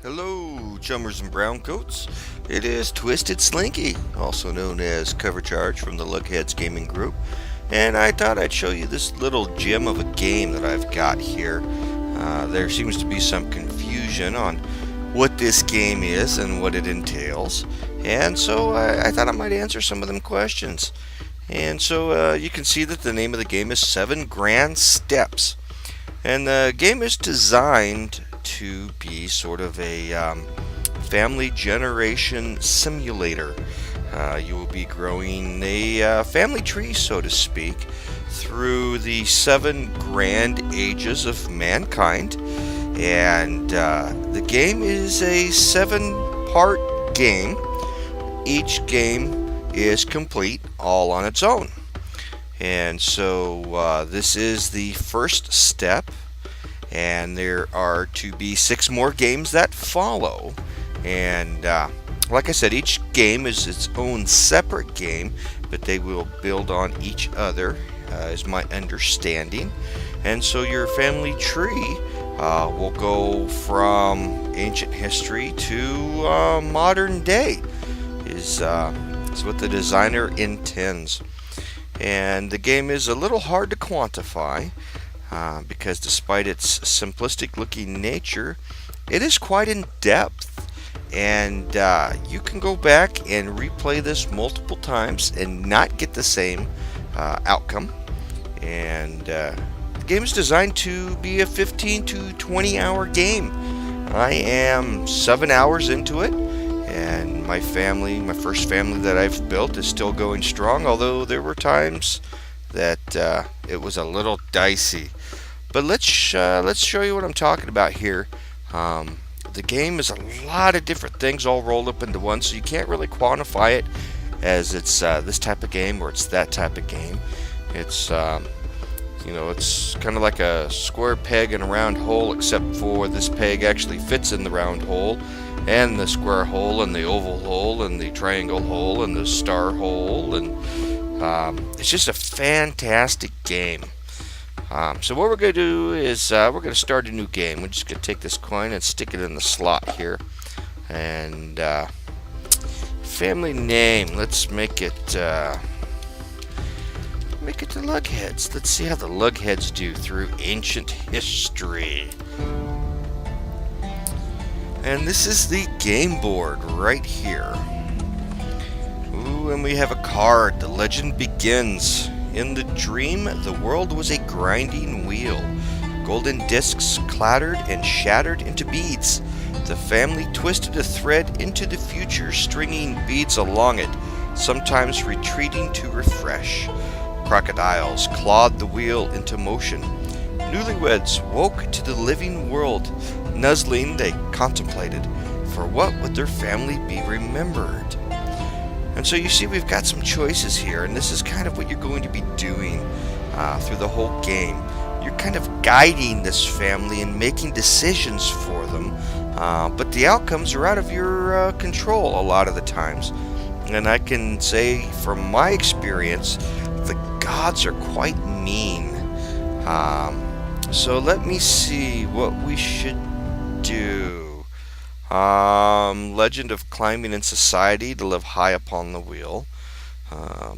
Hello, chummers and browncoats. It is Twisted Slinky, also known as Cover Charge from the LUGheads gaming group, and I thought I'd show you this little gem of a game that I've got here. There seems to be some confusion on what this game is and what it entails, and so I thought I might answer some of them questions. And so you can see that the name of the game is 7 Grand Steps. And the game is designed to be sort of a family generation simulator. You will be growing a family tree, so to speak, through the 7 grand ages of mankind. And the game is a 7-part game. Each game is complete all on its own. And so this is the first step, and there are to be 6 more games that follow. And like I said, each game is its own separate game, but they will build on each other, is my understanding. And so your family tree will go from ancient history to modern day, is what the designer intends. And the game is a little hard to quantify because despite its simplistic looking nature, it is quite in depth. And you can go back and replay this multiple times and not get the same outcome. And the game is designed to be a 15 to 20 hour game. I am 7 hours into it. And my first family that I've built is still going strong, although there were times that it was a little dicey. But let's show you what I'm talking about here. The game is a lot of different things all rolled up into one, so you can't really quantify it as it's this type of game or it's that type of game. It's it's kind of like a square peg in a round hole, except for this peg actually fits in the round hole, and the square hole, and the oval hole, and the triangle hole, and the star hole, and it's just a fantastic game. So what we're going to do is we're going to start a new game. We're just going to take this coin and stick it in the slot here. And family name, let's make it the LUGheads. Let's see how the LUGheads do through ancient history. And this is the game board right here. Ooh, and we have a card. The legend begins. In the dream, the world was a grinding wheel. Golden discs clattered and shattered into beads. The family twisted a thread into the future, stringing beads along it, sometimes retreating to refresh. Crocodiles clawed the wheel into motion. Newlyweds woke to the living world. Nuzzling, they contemplated, for what would their family be remembered? And so you see we've got some choices here, and this is kind of what you're going to be doing through the whole game. You're kind of guiding this family and making decisions for them, but the outcomes are out of your control a lot of the times. And I can say from my experience, the gods are quite mean. So let me see what we should do. Legend of climbing in society to live high upon the wheel.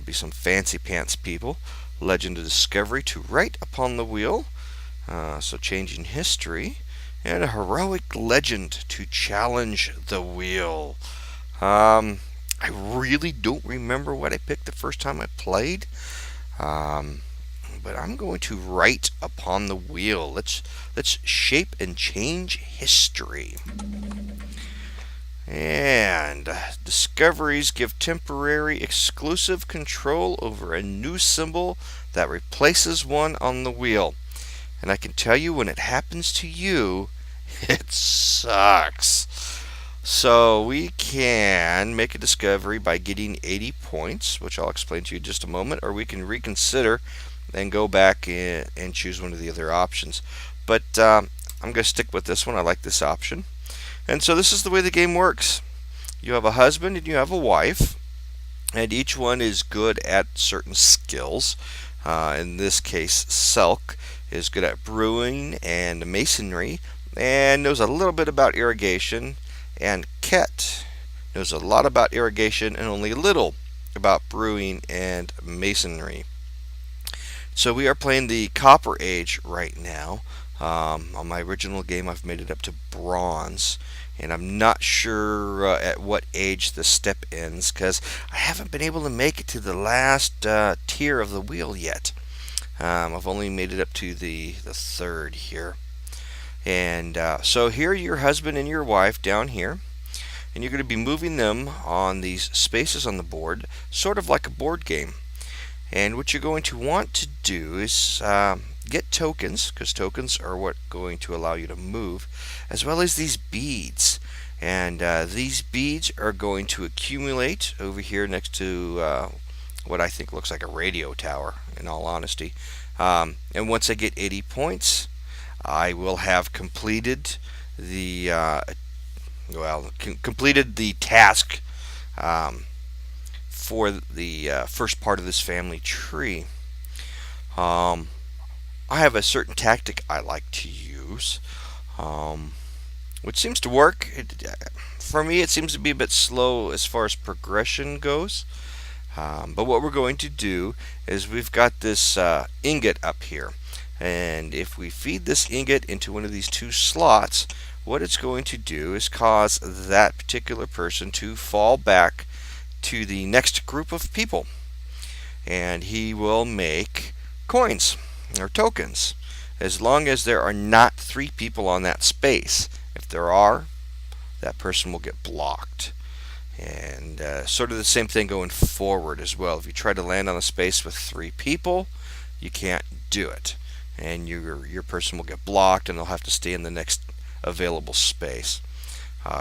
Be some fancy pants people. Legend of discovery to write upon the wheel. So changing history. And a heroic legend to challenge the wheel. I really don't remember what I picked the first time I played. But I'm going to write upon the wheel. Let's shape and change history. And discoveries give temporary exclusive control over a new symbol that replaces one on the wheel. And I can tell you, when it happens to you, it sucks. So we can make a discovery by getting 80 points, which I'll explain to you in just a moment, or we can reconsider and go back and choose one of the other options. But I'm going to stick with this one. I like this option. And so this is the way the game works. You have a husband and you have a wife, and each one is good at certain skills. In this case, Selk is good at brewing and masonry, and knows a little bit about irrigation, and Ket knows a lot about irrigation and only a little about brewing and masonry. So we are playing the Copper Age right now. On my original game, I've made it up to Bronze, and I'm not sure at what age the step ends because I haven't been able to make it to the last tier of the wheel yet. I've only made it up to the third here. And so here are your husband and your wife down here, and you're going to be moving them on these spaces on the board, sort of like a board game. And what you're going to want to do is get tokens, because tokens are what going to allow you to move, as well as these beads. And these beads are going to accumulate over here next to what I think looks like a radio tower, in all honesty. And once I get 80 points, I will have completed the completed the task for the first part of this family tree. I have a certain tactic I like to use, which seems to work. For me, it seems to be a bit slow as far as progression goes. But what we're going to do is we've got this ingot up here. And if we feed this ingot into one of these two slots, what it's going to do is cause that particular person to fall back to the next group of people. And he will make coins or tokens as long as there are not 3 people on that space. If there are, that person will get blocked. And sort of the same thing going forward as well. If you try to land on a space with 3 people, you can't do it. And your person will get blocked and they'll have to stay in the next available space.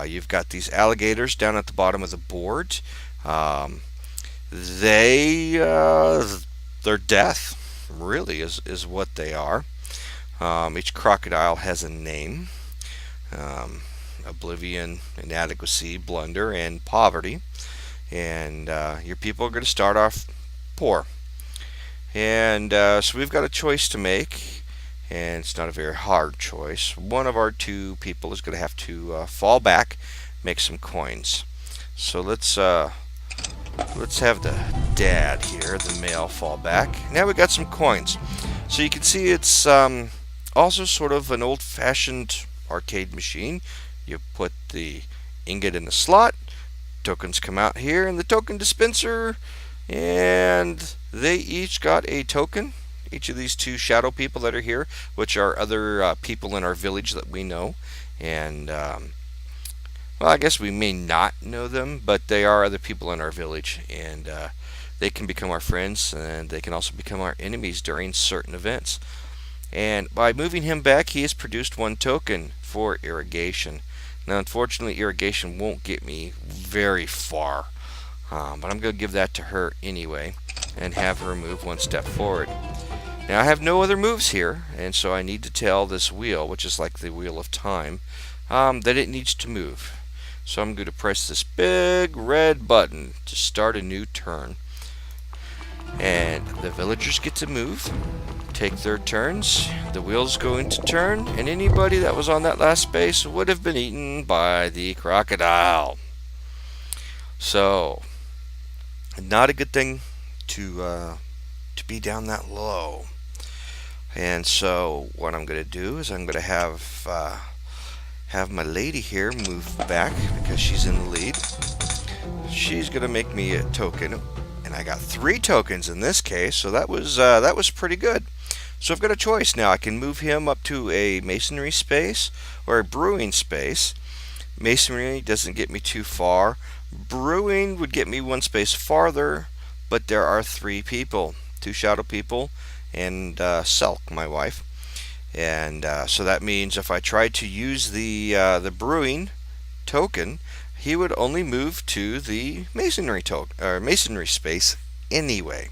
You've got these alligators down at the bottom of the board. They're death, really, is what they are. Each crocodile has a name. Oblivion, inadequacy, blunder, and poverty. And your people are going to start off poor. And so we've got a choice to make, and it's not a very hard choice. One of our 2 people is going to have to fall back, make some coins. So let's have the dad here, the male, fall back. Now we got some coins. So you can see it's also sort of an old-fashioned arcade machine. You put the ingot in the slot, tokens come out here in the token dispenser, and they each got a token. Each of these 2 shadow people that are here, which are other people in our village that we know. And well, I guess we may not know them, but they are other people in our village, and they can become our friends, and they can also become our enemies during certain events. And by moving him back, he has produced 1 token for irrigation. Now, unfortunately, irrigation won't get me very far, but I'm going to give that to her anyway and have her move 1 step forward. Now, I have no other moves here, and so I need to tell this wheel, which is like the wheel of time, that it needs to move. So I'm going to press this big red button to start a new turn. And the villagers get to move, take their turns. The wheel's going to turn, and anybody that was on that last space would have been eaten by the crocodile. So, not a good thing to be down that low. And so, what I'm going to do is I'm going to have my lady here move back because she's in the lead. She's going to make me a token, and I got 3 tokens in this case, so that was pretty good. So I've got a choice now. I can move him up to a masonry space or a brewing space. Masonry doesn't get me too far. Brewing would get me 1 space farther, but there are 3 people, 2 shadow people, and Selk, my wife. And so that means if I tried to use the brewing token, he would only move to the masonry masonry space anyway.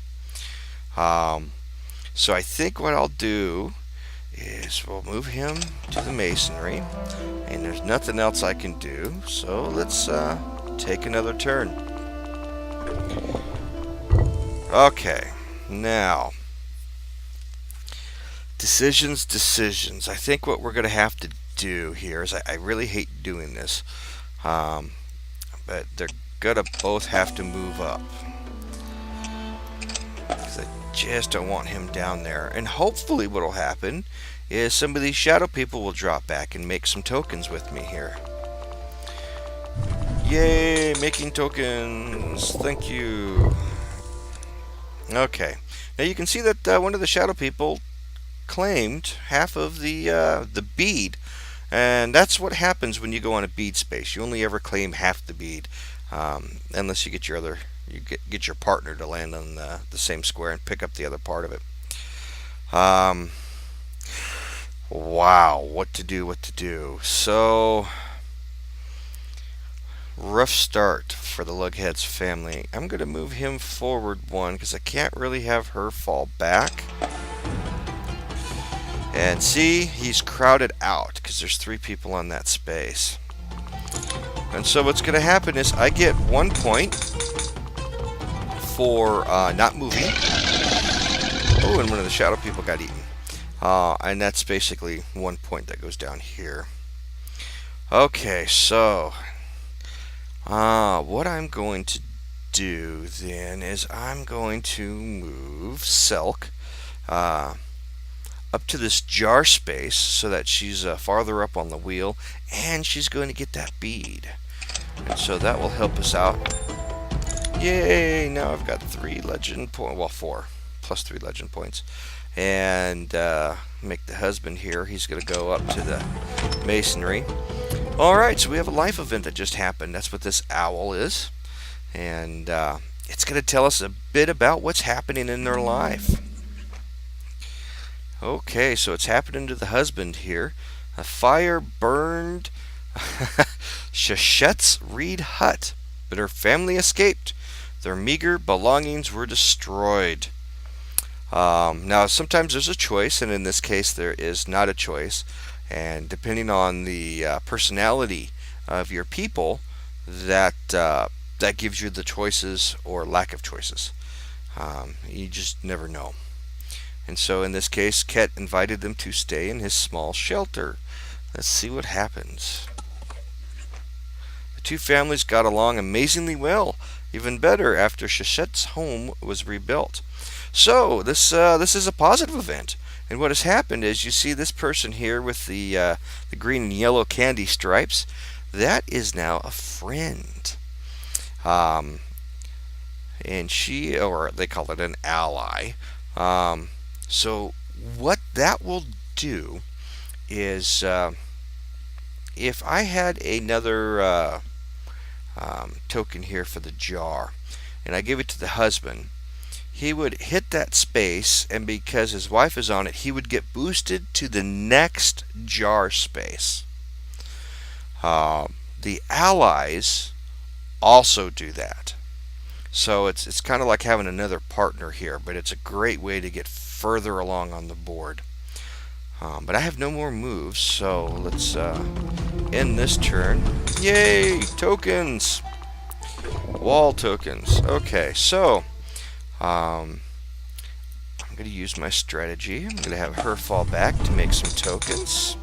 So I think what I'll do is we'll move him to the masonry, and there's nothing else I can do. So let's take another turn. Okay, now decisions. I think what we're going to have to do here is I really hate doing this, um, but they're gonna both have to move up because I just don't want him down there. And hopefully, what'll happen is some of these shadow people will drop back and make some tokens with me here. Yay, making tokens. Thank you. Okay. Now you can see that one of the shadow people claimed half of the bead, and that's what happens when you go on a bead space. You only ever claim half the bead, unless you get your partner to land on the same square and pick up the other part of it. Wow, what to do? So rough start for the LUGheads family. I'm going to move him forward one because I can't really have her fall back. And see, he's crowded out because there's 3 people on that space. And so what's going to happen is I get 1 point for not moving. Oh, and one of the shadow people got eaten. And that's basically 1 point that goes down here. Okay, so what I'm going to do then is I'm going to move Selk up to this jar space so that she's farther up on the wheel, and she's going to get that bead. And so that will help us out. Yay! Now I've got 3 legend points, well 4 plus 3 legend points. And make the husband here, he's going to go up to the masonry. Alright, so we have a life event that just happened. That's what this owl is. And it's going to tell us a bit about what's happening in their life. Okay, so it's happening to the husband here. A fire burned Shachette's reed hut, but her family escaped. Their meager belongings were destroyed. Now, sometimes there's a choice, and in this case, there is not a choice. And depending on the personality of your people, that gives you the choices or lack of choices. You just never know. And so in this case, Ket invited them to stay in his small shelter. Let's see what happens. The 2 families got along amazingly well, even better after Shachette's home was rebuilt. So this is a positive event. And what has happened is you see this person here with the green and yellow candy stripes. That is now a friend. And she, or they call it an ally. So what that will do is if I had another token here for the jar and I give it to the husband, he would hit that space, and because his wife is on it, he would get boosted to the next jar space. The allies also do that. So it's kind of like having another partner here, but it's a great way to get further along on the board. But I have no more moves, so let's end this turn. Yay! Tokens! Wall tokens. Okay, so I'm going to use my strategy. I'm going to have her fall back to make some tokens.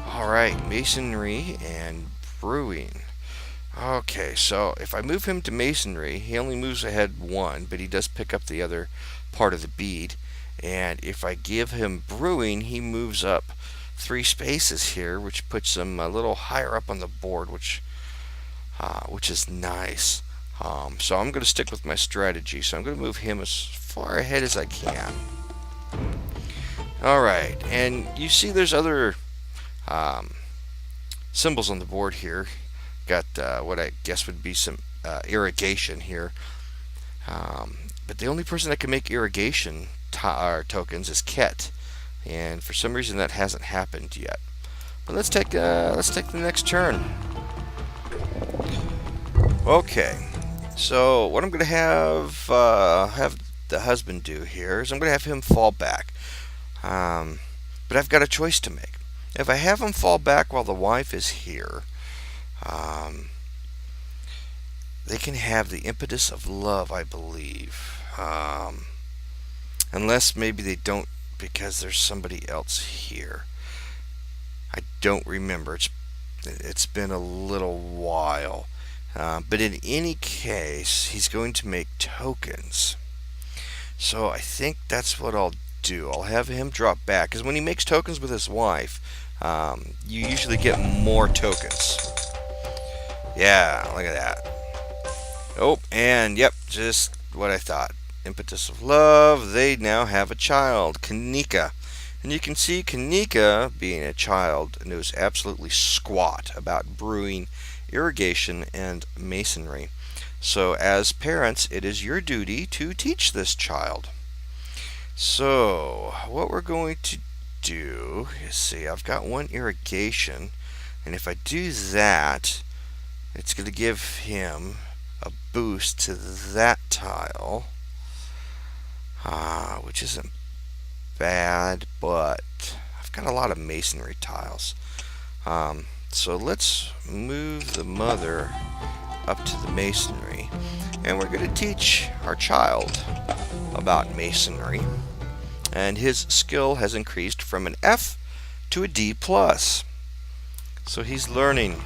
Alright, masonry and brewing. Okay, so if I move him to masonry, he only moves ahead 1, but he does pick up the other part of the bead. And if I give him brewing, he moves up 3 spaces here, which puts him a little higher up on the board, which is nice. So I'm going to stick with my strategy. So I'm going to move him as far ahead as I can. Alright, and you see there's other symbols on the board here. Got what I guess would be some irrigation here. But the only person that can make irrigation tokens is Ket. And for some reason that hasn't happened yet. But let's take the next turn. Okay. So what I'm going to have the husband do here is I'm going to have him fall back. But I've got a choice to make. If I have him fall back while the wife is here, they can have the impetus of love, I believe. Unless maybe they don't because there's somebody else here. I don't remember. It's been a little while. But in any case, he's going to make tokens. So I think that's what I'll do. I'll have him drop back. Because when he makes tokens with his wife, you usually get more tokens. Yeah, look at that. Oh, and yep, just what I thought. Impetus of love. They now have a child, Kanika. And you can see Kanika, being a child, knows absolutely squat about brewing, irrigation, and masonry. So as parents, it is your duty to teach this child. So what we're going to do is see, I've got one irrigation, and if I do that, it's going to give him a boost to that tile, which isn't bad, but I've got a lot of masonry tiles. So let's move the mother up to the masonry, and we're going to teach our child about masonry, and his skill has increased from an F to a D+. So he's learning.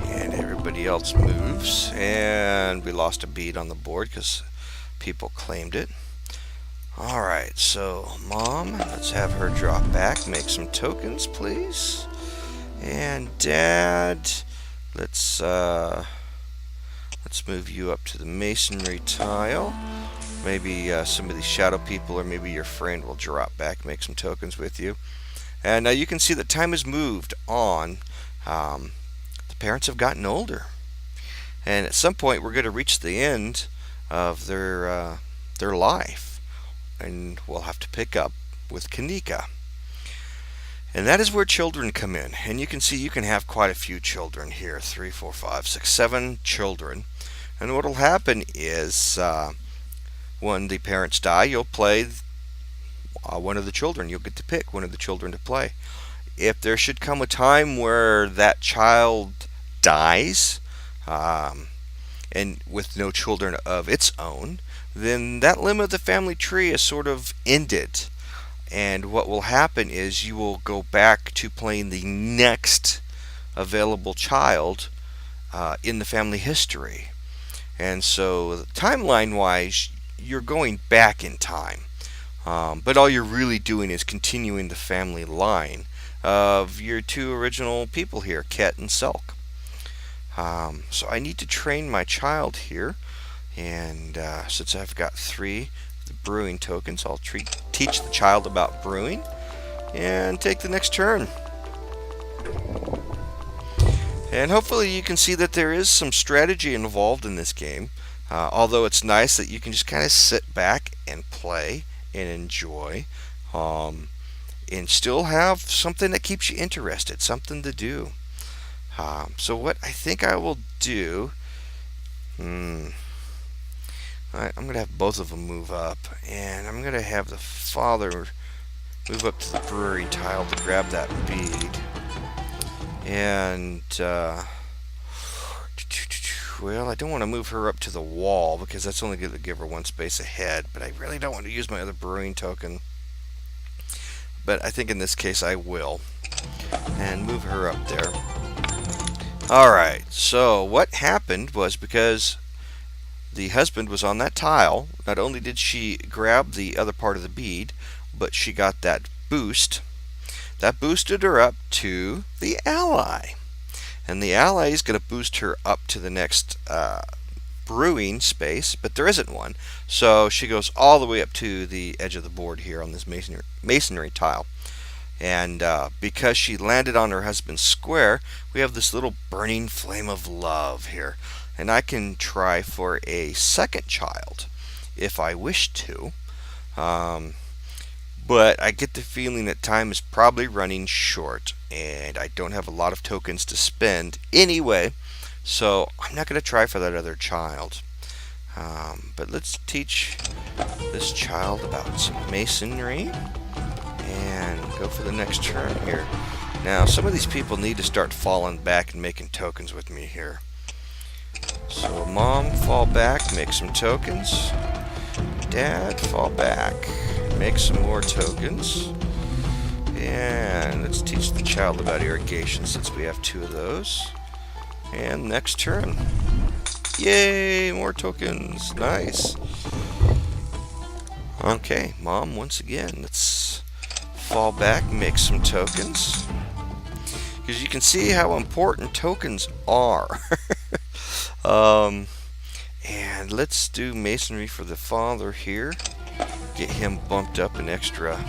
And everybody else moves, and we lost a bead on the board because people claimed it. Alright, so Mom, let's have her drop back, make some tokens, please. And Dad, let's move you up to the masonry tile. Maybe some of these shadow people or maybe your friend will drop back, make some tokens with you. And now you can see that time has moved on. The parents have gotten older. And at some point we're going to reach the end of their life. And we'll have to pick up with Kanika. And that is where children come in. And you can see you can have quite a few children here. 3, 4, 5, 6, 7 children. And what will happen is when the parents die, you'll play one of the children. You'll get to pick one of the children to play. If there should come a time where that child dies, and with no children of its own, then that limb of the family tree is sort of ended. And what will happen is you will go back to playing the next available child in the family history. And so timeline-wise, you're going back in time. But all you're really doing is continuing the family line of your two original people here, Ket and Selk. So I need to train my child here. And since I've got 3 brewing tokens, I'll teach the child about brewing and take the next turn. And hopefully you can see that there is some strategy involved in this game. Although it's nice that you can just kind of sit back and play and enjoy, and still have something that keeps you interested, something to do. So what I think I will do, I'm going to have both of them move up, and I'm going to have the father move up to the brewery tile to grab that bead. And, well, I don't want to move her up to the wall because that's only going to give her one space ahead, but I really don't want to use my other brewing token. But I think in this case I will. And move her up there. Alright, so what happened was because the husband was on that tile, not only did she grab the other part of the bead, but she got that boost. That boosted her up to the ally. And the ally is going to boost her up to the next brewing space, but there isn't one. So she goes all the way up to the edge of the board here on this masonry tile. And because she landed on her husband's square, we have this little burning flame of love here. And I can try for a second child if I wish to. But I get the feeling that time is probably running short, and I don't have a lot of tokens to spend anyway, so I'm not going to try for that other child. But let's teach this child about some masonry and go for the next turn here. Now, some of these people need to start falling back and making tokens with me here. So, Mom, fall back, make some tokens. Dad, fall back, make some more tokens. And let's teach the child about irrigation since we have 2 of those. And next turn. Yay, more tokens. Nice. Okay, Mom, once again, let's fall back, make some tokens. Because you can see how important tokens are. And let's do masonry for the father here. Get him bumped up an extra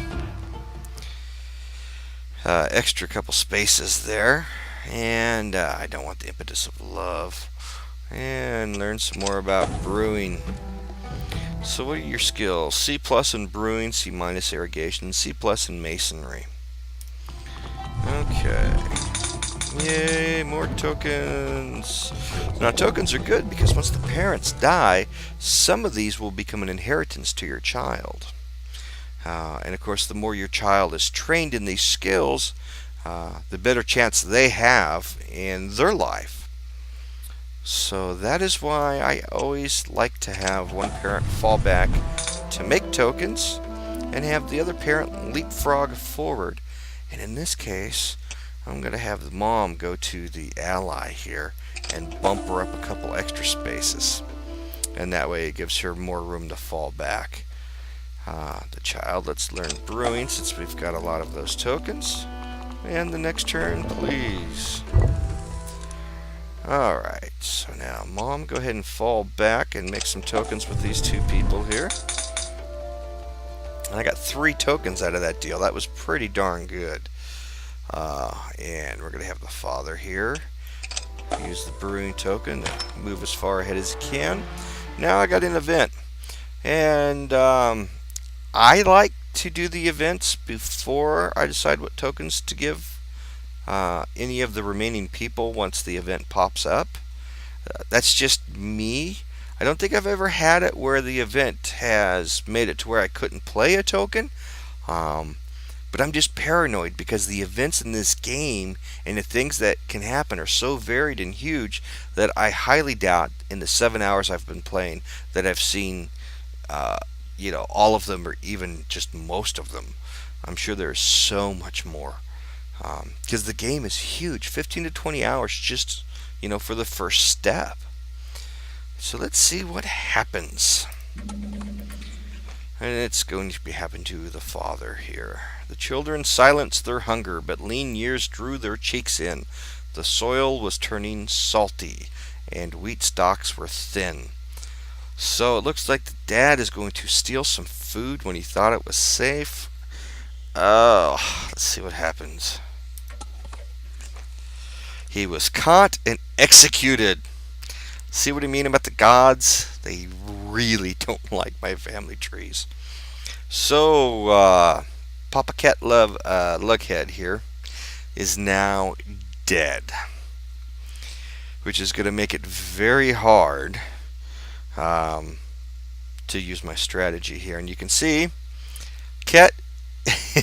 couple spaces there. And I don't want the impetus of love. And learn some more about brewing. So what are your skills? C plus in brewing, C minus irrigation, C plus in masonry. Okay. Yay, more tokens. Now tokens are good because once the parents die, some of these will become an inheritance to your child. And of course, the more your child is trained in these skills, the better chance they have in their life. So that is why I always like to have one parent fall back to make tokens and have the other parent leapfrog forward. And in this case, I'm going to have the mom go to the ally here and bump her up a couple extra spaces. And that way it gives her more room to fall back. The child, let's learn brewing since we've got a lot of those tokens. And the next turn, please. Alright, so now Mom, go ahead and fall back and make some tokens with these 2 people here. And I got 3 tokens out of that deal. That was pretty darn good. And we're going to have the father here. Use the brewing token to move as far ahead as he can. Now I got an event. And I like to do the events before I decide what tokens to give any of the remaining people once the event pops up. That's just me. I don't think I've ever had it where the event has made it to where I couldn't play a token. But I'm just paranoid because the events in this game and the things that can happen are so varied and huge that I highly doubt in the 7 hours I've been playing that I've seen all of them or even just most of them. I'm sure there's so much more. Because the game is huge, 15 to 20 hours just, for the first step. So let's see what happens. And it's going to happen to the father here. The children silenced their hunger, but lean years drew their cheeks in. The soil was turning salty, and wheat stalks were thin. So it looks like the dad is going to steal some food when he thought it was safe. Oh, let's see what happens. He was caught and executed. See what I mean about the gods? They really don't like my family trees. So, Papa Cat LUGhead here is now dead, which is going to make it very hard to use my strategy here. And you can see Cat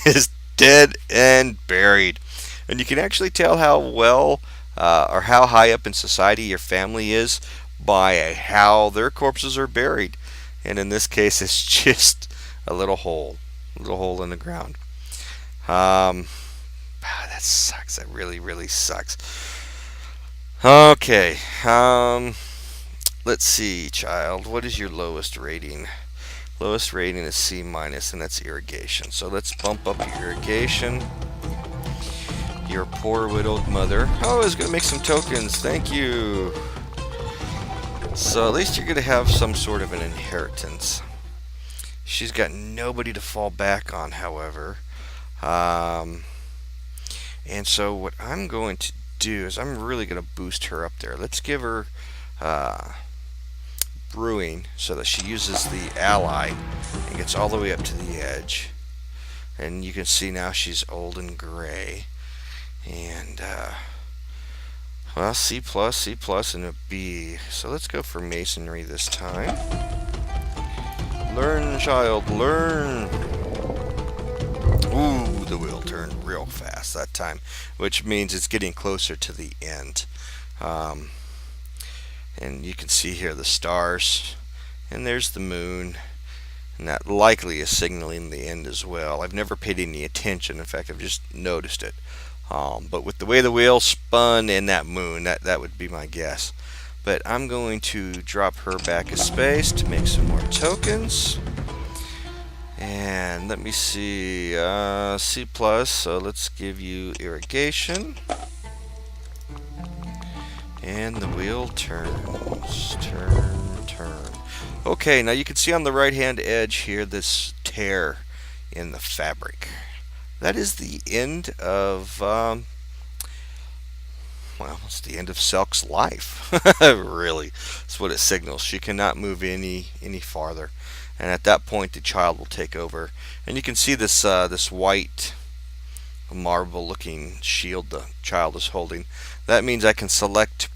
is dead and buried. And you can actually tell how well or how high up in society your family is by how their corpses are buried. And in this case, it's just a little hole in the ground. That sucks. That really, really sucks. Okay. Let's see, child. What is your lowest rating? Lowest rating is C minus, and that's irrigation. So let's bump up your irrigation. Your poor widowed mother. Oh, I was going to make some tokens. Thank you. So at least you're going to have some sort of an inheritance. She's got nobody to fall back on, however. And so what I'm going to do is I'm really going to boost her up there. Let's give her brewing so that she uses the ally and gets all the way up to the edge. And you can see now she's old and gray. And well, C plus, and a B. So let's go for masonry this time. Learn, child, learn. Ooh, the wheel turned real fast that time, which means it's getting closer to the end. And you can see here the stars, and there's the moon, And that likely is signaling the end as well. I've never paid any attention. In fact, I've just noticed it. But with the way the wheel spun in that moon, that would be my guess. But I'm going to drop her back a space to make some more tokens. And let me see, C+, so let's give you irrigation. And the wheel turns, turn. Okay, now you can see on the right-hand edge here this tear in the fabric. That is the end of, well, it's the end of Selk's life. Really, that's what it signals. She cannot move any farther. And at that point, the child will take over. And you can see this this white marble-looking shield the child is holding. That means I can select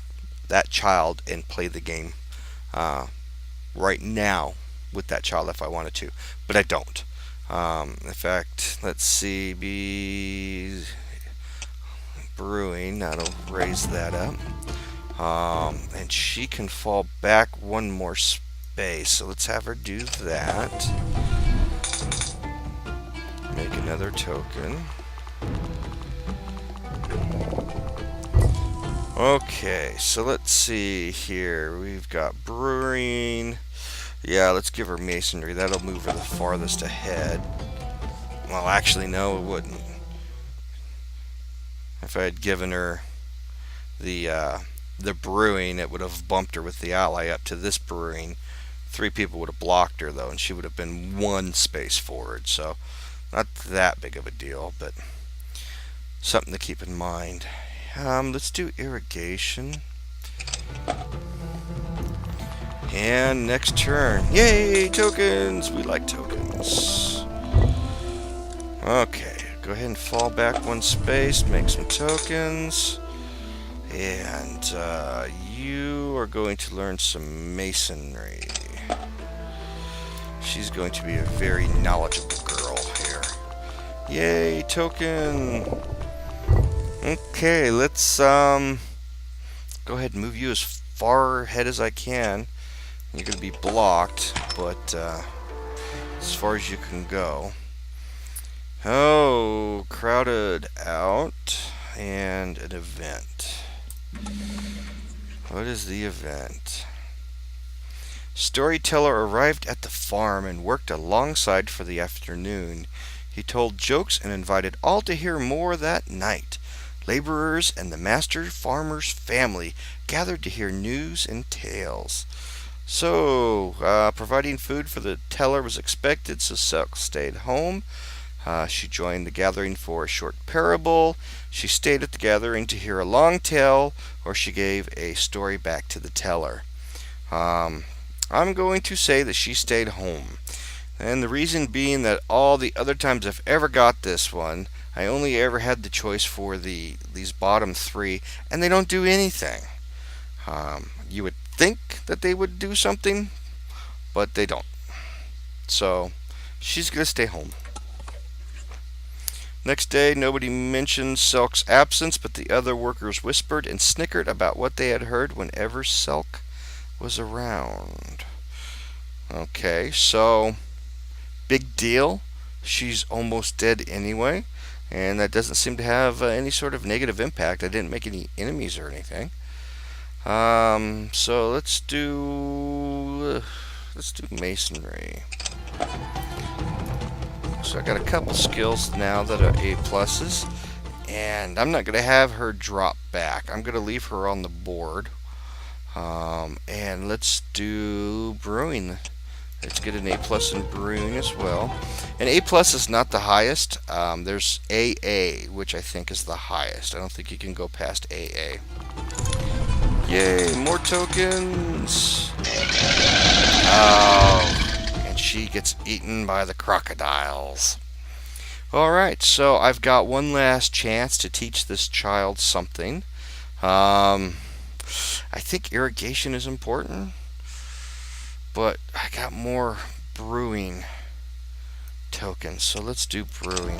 that child and play the game right now with that child if I wanted to, but I don't. In fact, let's see, be brewing. That'll raise that up, and she can fall back one more space. So let's have her do that. Make another token. Okay, so let's see here. We've got brewing. Yeah, let's give her masonry. That'll move her the farthest ahead. Well, actually, no, it wouldn't. If I had given her the brewing, it would have bumped her with the ally up to this brewing. 3 people would have blocked her, though, and she would have been 1 space forward. So, not that big of a deal, but something to keep in mind. Let's do irrigation. And next turn. Yay, tokens! We like tokens. Okay, go ahead and fall back 1 space, make some tokens. And you are going to learn some masonry. She's going to be a very knowledgeable girl here. Yay, token! Okay, let's go ahead and move you as far ahead as I can. You're going to be blocked, but as far as you can go. Oh, crowded out and an event. What is the event? Storyteller arrived at the farm and worked alongside for the afternoon. He told jokes and invited all to hear more that night. Laborers and the master farmer's family gathered to hear news and tales. So, providing food for the teller was expected, so Selk stayed home. She joined the gathering for a short parable. She stayed at the gathering to hear a long tale, or she gave a story back to the teller. I'm going to say that she stayed home. And the reason being that all the other times I've ever got this one, I only ever had the choice for these bottom 3, and they don't do anything. You would think that they would do something, but they don't. So, she's going to stay home. Next day, nobody mentioned Selk's absence, but the other workers whispered and snickered about what they had heard whenever Selk was around. Okay, so, big deal. She's almost dead anyway, and that doesn't seem to have any sort of negative impact. I didn't make any enemies or anything. So let's do masonry. So I got a couple skills now that are A+, and I'm not going to have her drop back. I'm going to leave her on the board. And let's do brewing. Let's get an A+ in brewing as well. And A+ is not the highest. There's AA, which I think is the highest. I don't think you can go past AA. Yay, more tokens. Oh, and she gets eaten by the crocodiles. Alright, so I've got one last chance to teach this child something. I think irrigation is important, but I got more brewing tokens, so let's do brewing.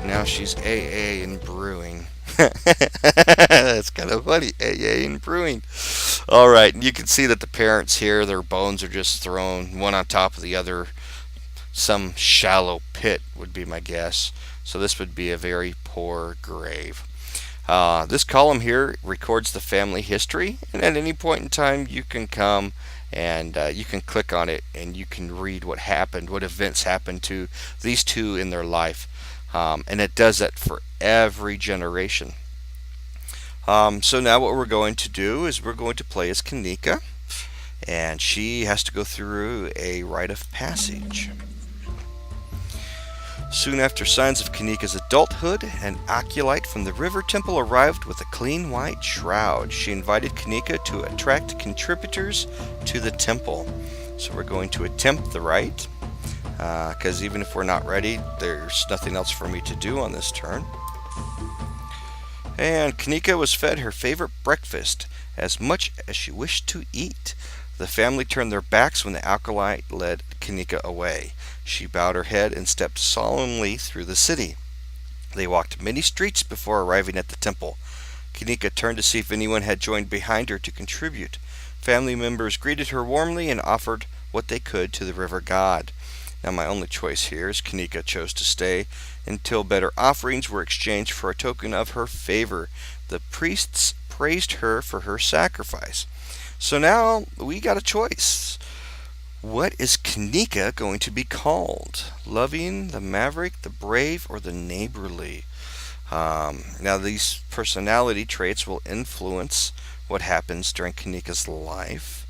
Now she's AA in brewing. That's kind of funny. AA and brewing. All right, and you can see that the parents here, their bones are just thrown one on top of the other. Some shallow pit would be my guess. So this would be a very poor grave. This column here records the family history, and at any point in time you can come and you can click on it and you can read what happened, what events happened to these two in their life. And it does that for every generation. So now what we're going to do is we're going to play as Kanika, and she has to go through a rite of passage. Soon after signs of Kanika's adulthood, an acolyte from the river temple arrived with a clean white shroud. She invited Kanika to attract contributors to the temple. So we're going to attempt the rite, because even if we're not ready, there's nothing else for me to do on this turn. And Kanika was fed her favorite breakfast, as much as she wished to eat. The family turned their backs when the acolyte led Kanika away. She bowed her head and stepped solemnly through the city. They walked many streets before arriving at the temple. Kanika turned to see if anyone had joined behind her to contribute. Family members greeted her warmly and offered what they could to the river god. Now my only choice here is Kanika chose to stay until better offerings were exchanged for a token of her favor. The priests praised her for her sacrifice. So now we got a choice. What is Kanika going to be called? Loving, the maverick, the brave, or the neighborly? Now these personality traits will influence what happens during Kanika's life.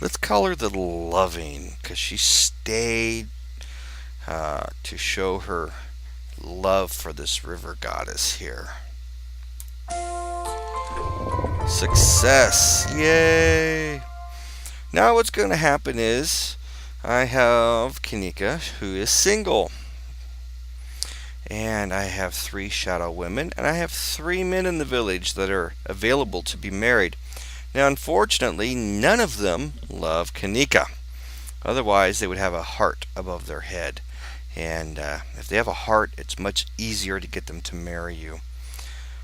Let's call her the loving, because she stayed to show her love for this river goddess here. Success! Yay! Now what's going to happen is I have Kanika, who is single. And I have 3 shadow women, and I have 3 men in the village that are available to be married. Now unfortunately, none of them love Kanika. Otherwise, they would have a heart above their head. And if they have a heart, it's much easier to get them to marry you.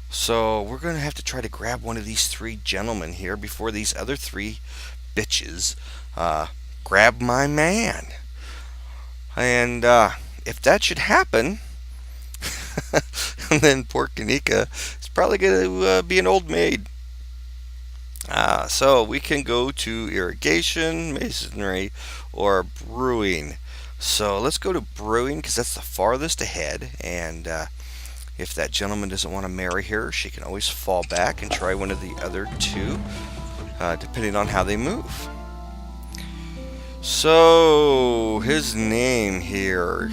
So we're going to have to try to grab one of these 3 gentlemen here before these other 3 bitches grab my man. And if that should happen, then poor Kanika is probably going to be an old maid. So we can go to irrigation, masonry, or brewing. So let's go to brewing because that's the farthest ahead. And if that gentleman doesn't want to marry her, she can always fall back and try one of the other 2, depending on how they move. So his name here,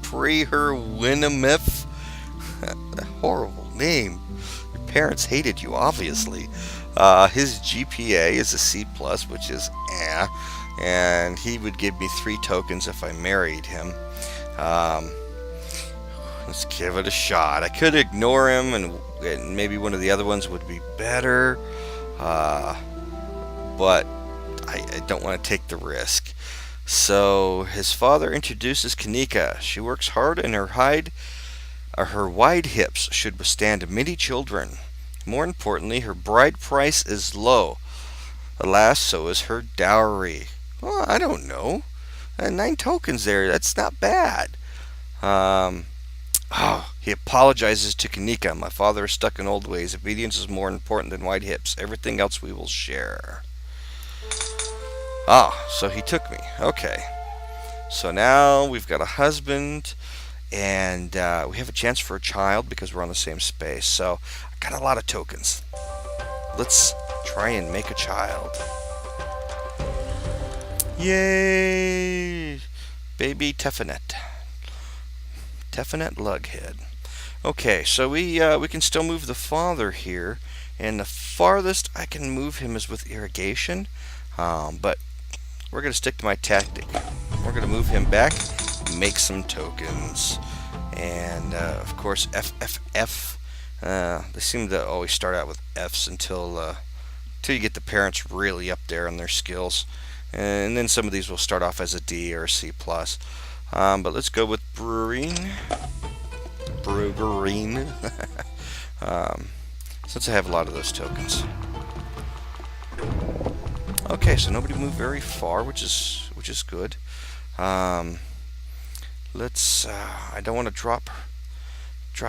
Preher Winnemith. Horrible name. Your parents hated you, obviously. His GPA is a C+, which is and he would give me 3 tokens if I married him. Let's give it a shot. I could ignore him, and maybe one of the other ones would be better, but I don't want to take the risk. So his father introduces Kanika. She works hard, and her wide hips should withstand many children. More importantly, her bride price is low. Alas, so is her dowry. Well, I don't know. 9 tokens there. That's not bad. He apologizes to Kanika. My father is stuck in old ways. Obedience is more important than wide hips. Everything else we will share. So he took me. Okay. So now we've got a husband, and we have a chance for a child because we're on the same space. So I got a lot of tokens. Let's try and make a child. Yay! Baby Teffinet. Teffinet LUGhead. Okay, so we can still move the father here, and the farthest I can move him is with irrigation, but we're going to stick to my tactic. We're going to move him back, make some tokens, and of course FFF. They seem to always start out with F's until you get the parents really up there in their skills, and then some of these will start off as a D or a C+. But let's go with brewing. Brugerine. um, since I have a lot of those tokens. Okay, so nobody moved very far, which is good. Um, let's. I don't want to drop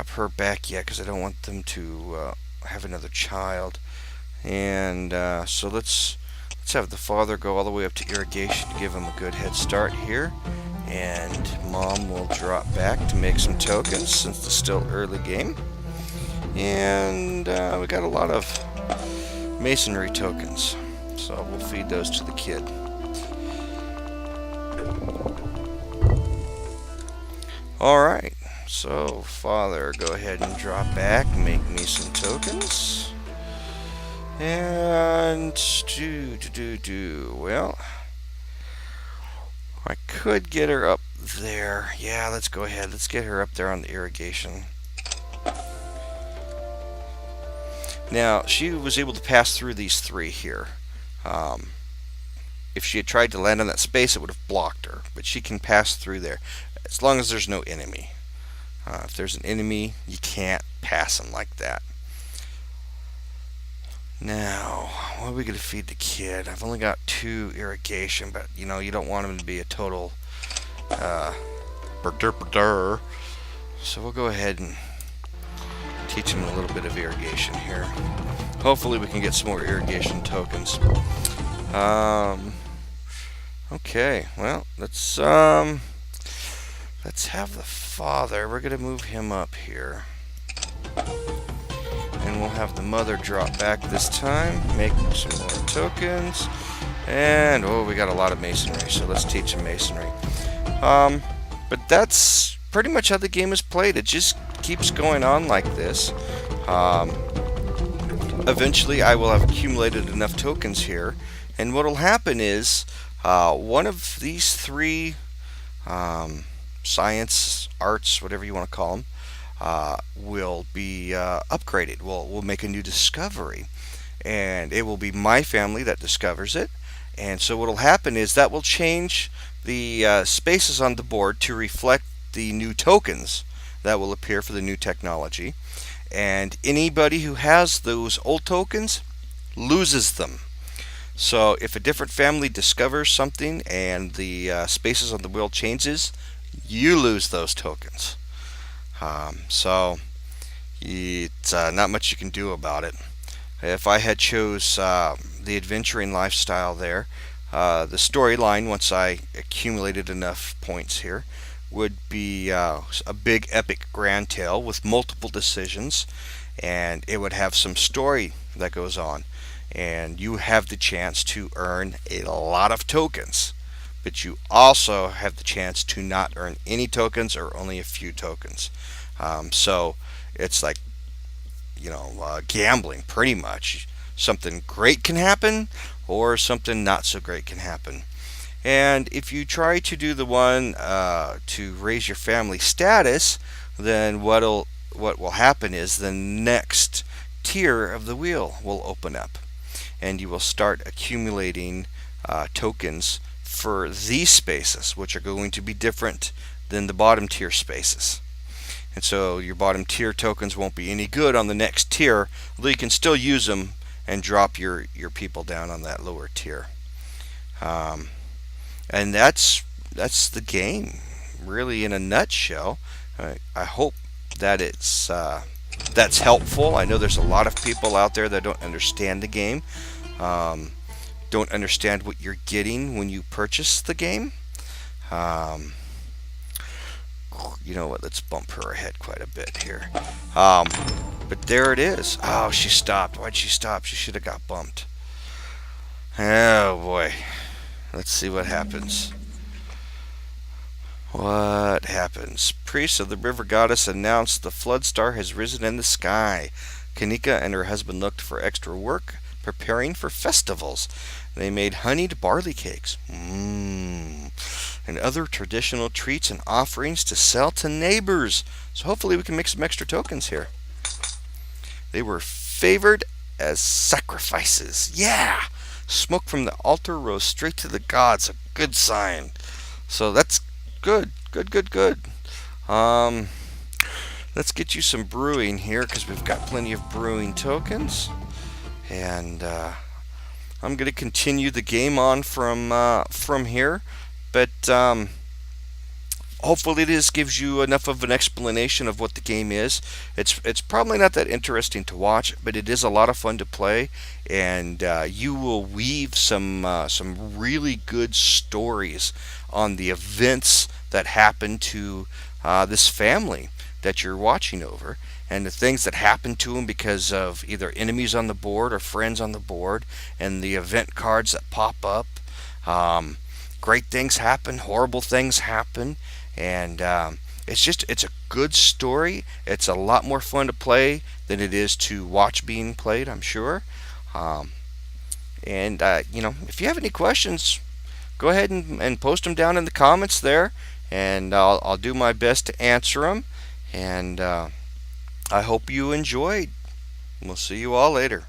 her back yet because I don't want them to have another child. And so let's have the father go all the way up to irrigation to give him a good head start here. And mom will drop back to make some tokens since it's still early game. And we got a lot of masonry tokens, so we'll feed those to the kid. Alright, so father, go ahead and drop back, make me some tokens. And well, I could get her up there. Yeah, let's go ahead. Let's get her up there on the irrigation. Now, she was able to pass through these three here. If she had tried to land on that space, it would have blocked her. But she can pass through there, as long as there's no enemy. If there's an enemy, you can't pass them like that. Now, what are we going to feed the kid? I've only got 2 irrigation, but you don't want him to be a total burr. So we'll go ahead and teach him a little bit of irrigation here. Hopefully we can get some more irrigation tokens. Okay, well, let's have the father. We're going to move him up here. And we'll have the mother drop back this time, make some more tokens. And, we got a lot of masonry, so let's teach him masonry. But that's pretty much how the game is played. It just keeps going on like this. Eventually, I will have accumulated enough tokens here, and what will happen is one of these 3 science, arts, whatever you want to call them, will be upgraded. We'll make a new discovery, and it will be my family that discovers it. And so what will happen is that will change the spaces on the board to reflect the new tokens that will appear for the new technology. And anybody who has those old tokens loses them. So if a different family discovers something and the spaces on the wheel changes, you lose those tokens. So it's not much you can do about it. If I had chose the adventuring lifestyle there, the storyline, once I accumulated enough points here, would be a big epic grand tale with multiple decisions, and it would have some story that goes on, and you have the chance to earn a lot of tokens, but you also have the chance to not earn any tokens or only a few tokens. So it's like gambling pretty much. Something great can happen or something not so great can happen. And if you try to do the one to raise your family status, then what will happen is the next tier of the wheel will open up, and you will start accumulating tokens for these spaces, which are going to be different than the bottom tier spaces. And so your bottom tier tokens won't be any good on the next tier, although you can still use them and drop your people down on that lower tier. And that's the game, really, in a nutshell. I hope that that's helpful. I know there's a lot of people out there that don't understand the game, don't understand what you're getting when you purchase the game. You know what? Let's bump her ahead quite a bit here. But there it is. Oh, she stopped. Why'd she stop? She should have got bumped. Oh boy. Let's see what happens. What happens? Priests of the river goddess announced the flood star has risen in the sky. Kanika and her husband looked for extra work, preparing for festivals. They made honeyed barley cakes. And other traditional treats and offerings to sell to neighbors. So hopefully we can make some extra tokens here. They were favored as sacrifices. Yeah! Smoke from the altar rose straight to the gods. A good sign. So that's good. Good. let's get you some brewing here because we've got plenty of brewing tokens. And I'm going to continue the game on from here, but hopefully this gives you enough of an explanation of what the game is. It's probably not that interesting to watch, but it is a lot of fun to play, and you will weave some really good stories on the events that happen to this family that you're watching over, and the things that happen to them because of either enemies on the board or friends on the board, and the event cards that pop up. Great things happen, horrible things happen, and it's a good story. It's a lot more fun to play than it is to watch being played, I'm sure. And if you have any questions, go ahead and post them down in the comments there, and I'll do my best to answer them. And I hope you enjoyed. We'll see you all later.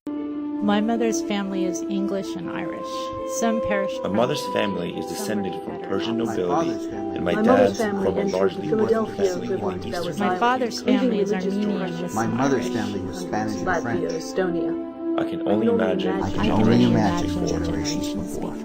My mother's family is English and Irish. Some perished. My mother's family is descended from Persian nobility, and my dad's from a largely Muslim family. My father's family is Armenian. My mother's family was Spanish and French. I can only imagine generations before.